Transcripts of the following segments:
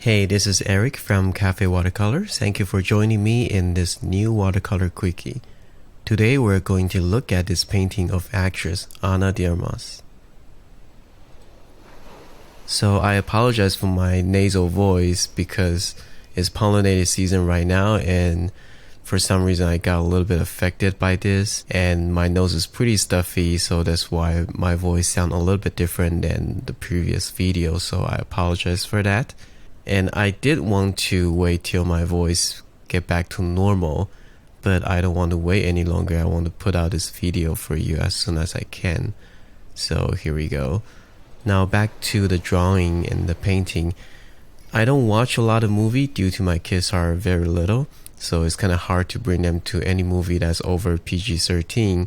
Hey, this is Eric from Cafe Watercolor. Thank you for joining me in this new watercolor quickie. Today we're going to look at this painting of actress Ana de Armas. So I apologize for my nasal voice because it's pollinated season right now, and for some reason I got a little bit affected by this, and my nose is pretty stuffy, so that's why my voice sounds a little bit different than the previous video, so I apologize for that. And I did want to wait till my voice get back to normal, but I don't want to wait any longer. I want to put out this video for you as soon as I can. So here we go. Now back to the drawing and the painting. I don't watch a lot of movies due to my kids are very little, so it's kind of hard to bring them to any movie that's over PG-13.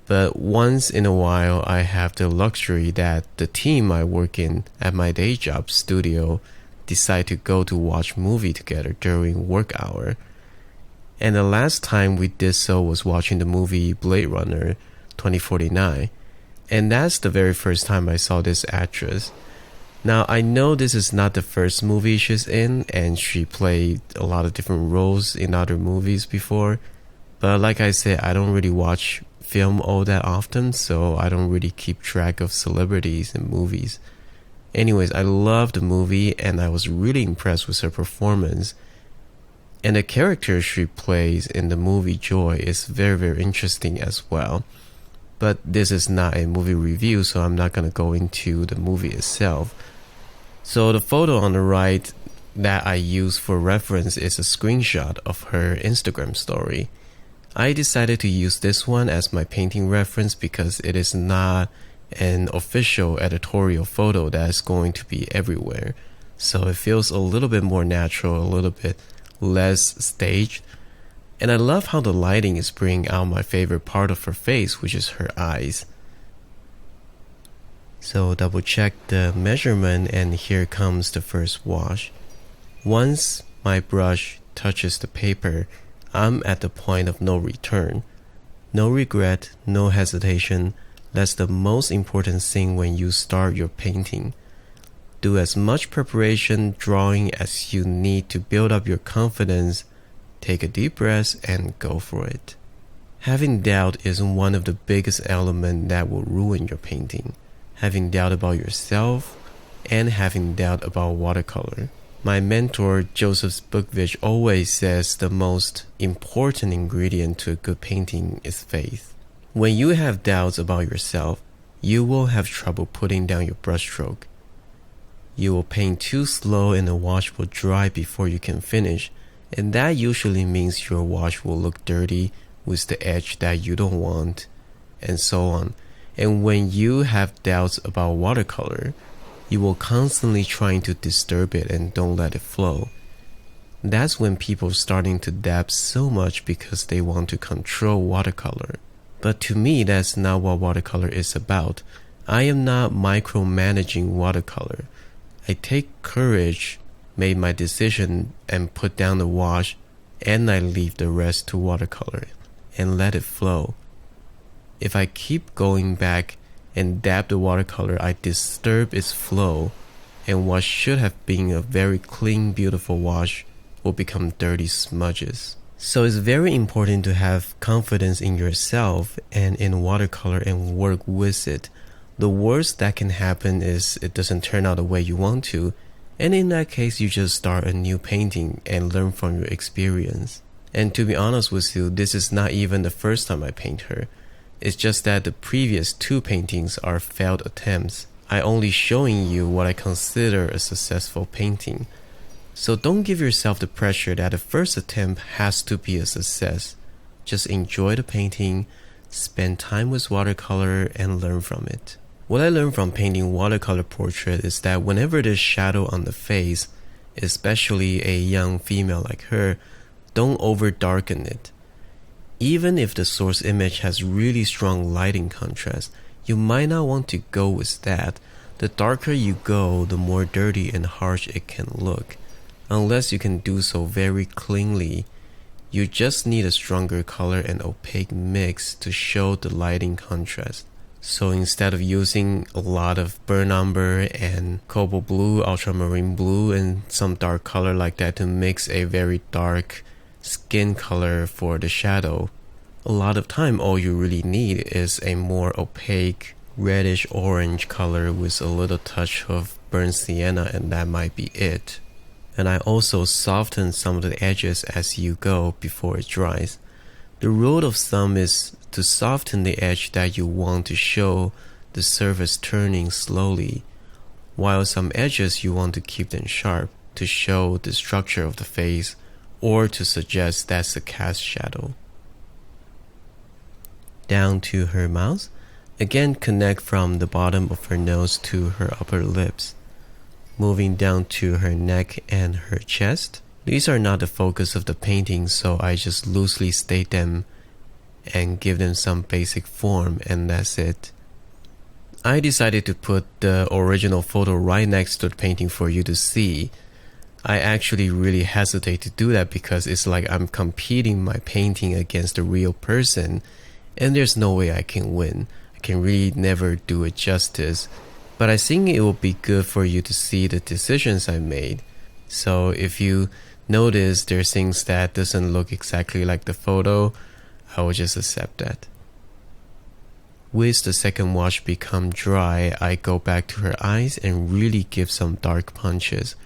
But once in a while, I have the luxury that the team I work in at my day job studio decide to go to watch movie together during work hour. And the last time we did so was watching the movie Blade Runner 2049. And that's the very first time I saw this actress. Now I know this is not the first movie she's in, and she played a lot of different roles in other movies before. But like I said, I don't really watch film all that often, so I don't really keep track of celebrities in movies. Anyways, I loved the movie and I was really impressed with her performance. And the character she plays in the movie Joy is very, very interesting as well. But this is not a movie review, so I'm not going to go into the movie itself. So the photo on the right that I use for reference is a screenshot of her Instagram story. I decided to use this one as my painting reference because it is not an official editorial photo that is going to be everywhere. So it feels a little bit more natural, a little bit less staged. And I love how the lighting is bringing out my favorite part of her face, which is her eyes. So double check the measurement, and here comes the first wash. Once my brush touches the paper, I'm at the point of no return. No regret, no hesitation. That's the most important thing when you start your painting. Do as much preparation drawing as you need to build up your confidence. Take a deep breath and go for it. Having doubt is one of the biggest elements that will ruin your painting. Having doubt about yourself and having doubt about watercolor. My mentor Joseph Bookvich always says the most important ingredient to a good painting is faith. When you have doubts about yourself, you will have trouble putting down your brushstroke. You will paint too slow and the wash will dry before you can finish, and that usually means your wash will look dirty with the edge that you don't want, and so on. And when you have doubts about watercolor, you will constantly trying to disturb it and don't let it flow. That's when people starting to dab so much because they want to control watercolor. But to me, that's not what watercolor is about. I am not micromanaging watercolor. I take courage, made my decision, and put down the wash, and I leave the rest to watercolor and let it flow. If I keep going back and dab the watercolor, I disturb its flow, and what should have been a very clean, beautiful wash will become dirty smudges. So it's very important to have confidence in yourself and in watercolor and work with it. The worst that can happen is it doesn't turn out the way you want to, and in that case you just start a new painting and learn from your experience. And to be honest with you, this is not even the first time I paint her. It's just that the previous two paintings are failed attempts. I only showing you what I consider a successful painting. So don't give yourself the pressure that the first attempt has to be a success. Just enjoy the painting, spend time with watercolor, and learn from it. What I learned from painting watercolor portrait is that whenever there's shadow on the face, especially a young female like her, don't over darken it. Even if the source image has really strong lighting contrast, you might not want to go with that. The darker you go, the more dirty and harsh it can look. Unless you can do so very cleanly, you just need a stronger color and opaque mix to show the lighting contrast. So instead of using a lot of burnt umber and cobalt blue, ultramarine blue, and some dark color like that to mix a very dark skin color for the shadow, a lot of time all you really need is a more opaque reddish orange color with a little touch of burnt sienna, and that might be it. And I also soften some of the edges as you go before it dries. The rule of thumb is to soften the edge that you want to show the surface turning slowly, while some edges you want to keep them sharp to show the structure of the face or to suggest that's a cast shadow. Down to her mouth. Again, connect from the bottom of her nose to her upper lips. Moving down to her neck and her chest. These are not the focus of the painting, so I just loosely state them and give them some basic form, and that's it. I decided to put the original photo right next to the painting for you to see. I actually really hesitate to do that because it's like I'm competing my painting against a real person, and there's no way I can win. I can really never do it justice. But I think it will be good for you to see the decisions I made. So if you notice there's things that doesn't look exactly like the photo, I will just accept that. With the second wash become dry, I go back to her eyes and really give some dark punches.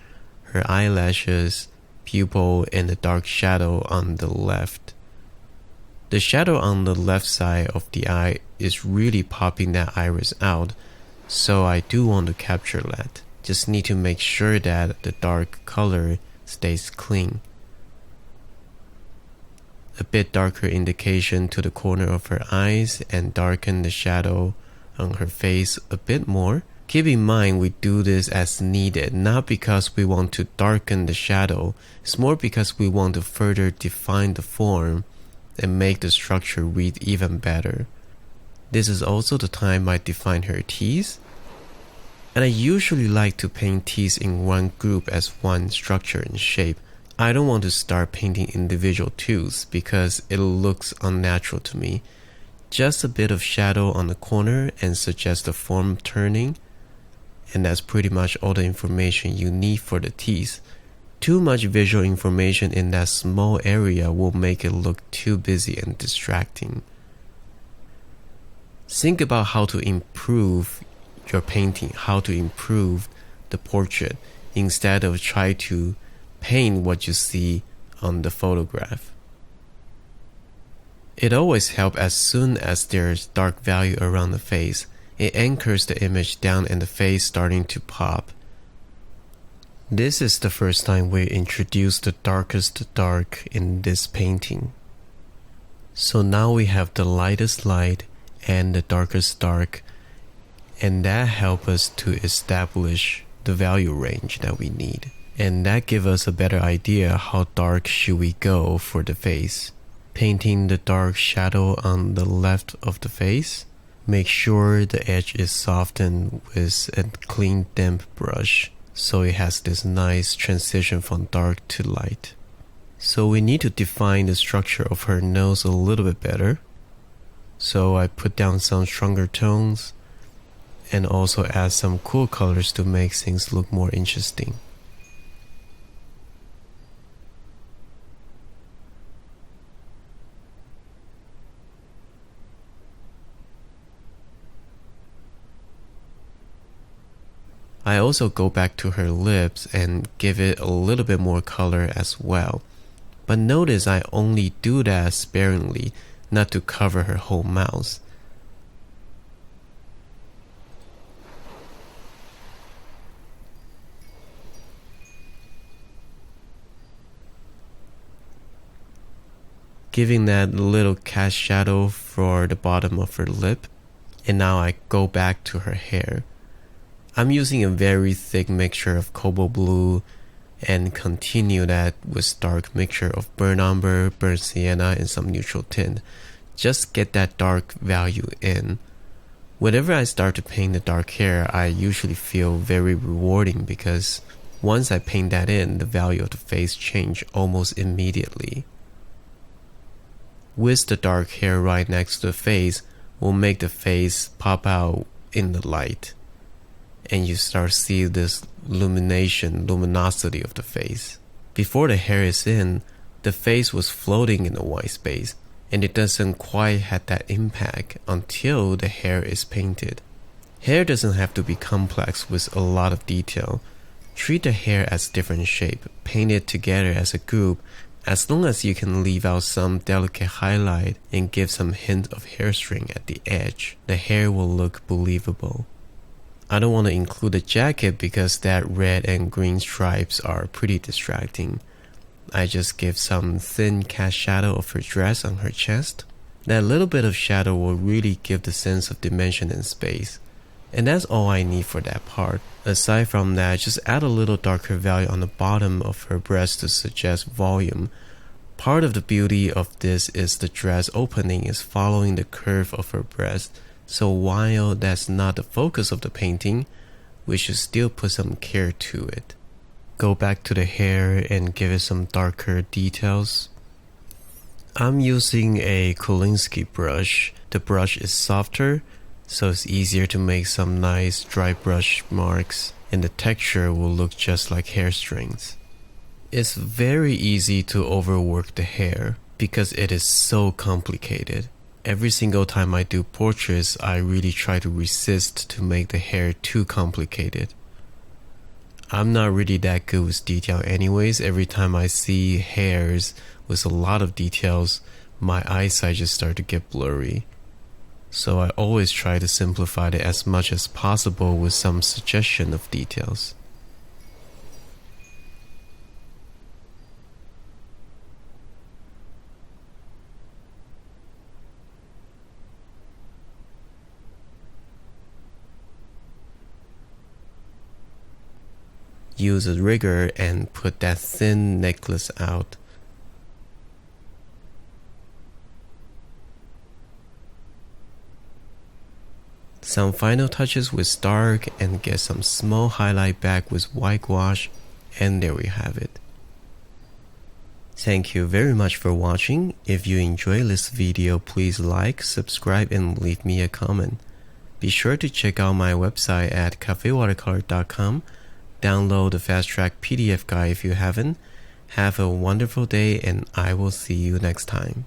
Her eyelashes, pupil, and the dark shadow on the left. The shadow on the left side of the eye is really popping that iris out. So I do want to capture that. Just need to make sure that the dark color stays clean. A bit darker indication to the corner of her eyes and darken the shadow on her face a bit more. Keep in mind we do this as needed, not because we want to darken the shadow. It's more because we want to further define the form and make the structure read even better. This is also the time I define her teeth. And I usually like to paint teeth in one group as one structure and shape. I don't want to start painting individual tooths because it looks unnatural to me. Just a bit of shadow on the corner and suggest the form turning. And that's pretty much all the information you need for the teeth. Too much visual information in that small area will make it look too busy and distracting. Think about how to improve your painting, how to improve the portrait instead of try to paint what you see on the photograph. It always helps as soon as there's dark value around the face. It anchors the image down and the face starting to pop. This is the first time we introduce the darkest dark in this painting. So now we have the lightest light and the darkest dark, and that helps us to establish the value range that we need. And that gives us a better idea how dark should we go for the face. Painting the dark shadow on the left of the face. Make sure the edge is softened with a clean damp brush so it has this nice transition from dark to light. So we need to define the structure of her nose a little bit better. So I put down some stronger tones and also add some cool colors to make things look more interesting. I also go back to her lips and give it a little bit more color as well. But notice I only do that sparingly, not to cover her whole mouth. Giving that little cast shadow for the bottom of her lip. And now I go back to her hair. I'm using a very thick mixture of cobalt blue and continue that with dark mixture of burnt umber, burnt sienna, and some neutral tint. Just get that dark value in. Whenever I start to paint the dark hair, I usually feel very rewarding because once I paint that in, the value of the face change almost immediately. With the dark hair right next to the face, will make the face pop out in the light, and you start see this luminosity of the face. Before the hair is in, the face was floating in the white space, and it doesn't quite have that impact until the hair is painted. Hair doesn't have to be complex with a lot of detail. Treat the hair as different shape, paint it together as a group. As long as you can leave out some delicate highlight and give some hint of hairstring at the edge, the hair will look believable. I don't want to include the jacket because that red and green stripes are pretty distracting. I just give some thin cast shadow of her dress on her chest. That little bit of shadow will really give the sense of dimension and space. And that's all I need for that part. Aside from that, just add a little darker value on the bottom of her breast to suggest volume. Part of the beauty of this is the dress opening is following the curve of her breast, so while that's not the focus of the painting, we should still put some care to it. Go back to the hair and give it some darker details. I'm using a Kolinsky brush. The brush is softer, so it's easier to make some nice dry brush marks, and the texture will look just like hair strings. It's very easy to overwork the hair because it is so complicated. Every single time I do portraits, I really try to resist to make the hair too complicated. I'm not really that good with detail anyways. Every time I see hairs with a lot of details, my eyesight just start to get blurry. So I always try to simplify it as much as possible with some suggestion of details. Use a rigger and put that thin necklace out. Some final touches with dark and get some small highlight back with white gouache, and there we have it. Thank you very much for watching. If you enjoy this video, please like, subscribe, and leave me a comment. Be sure to check out my website at cafewatercolor.com. Download the Fast Track PDF guide if you haven't. Have a wonderful day, and I will see you next time.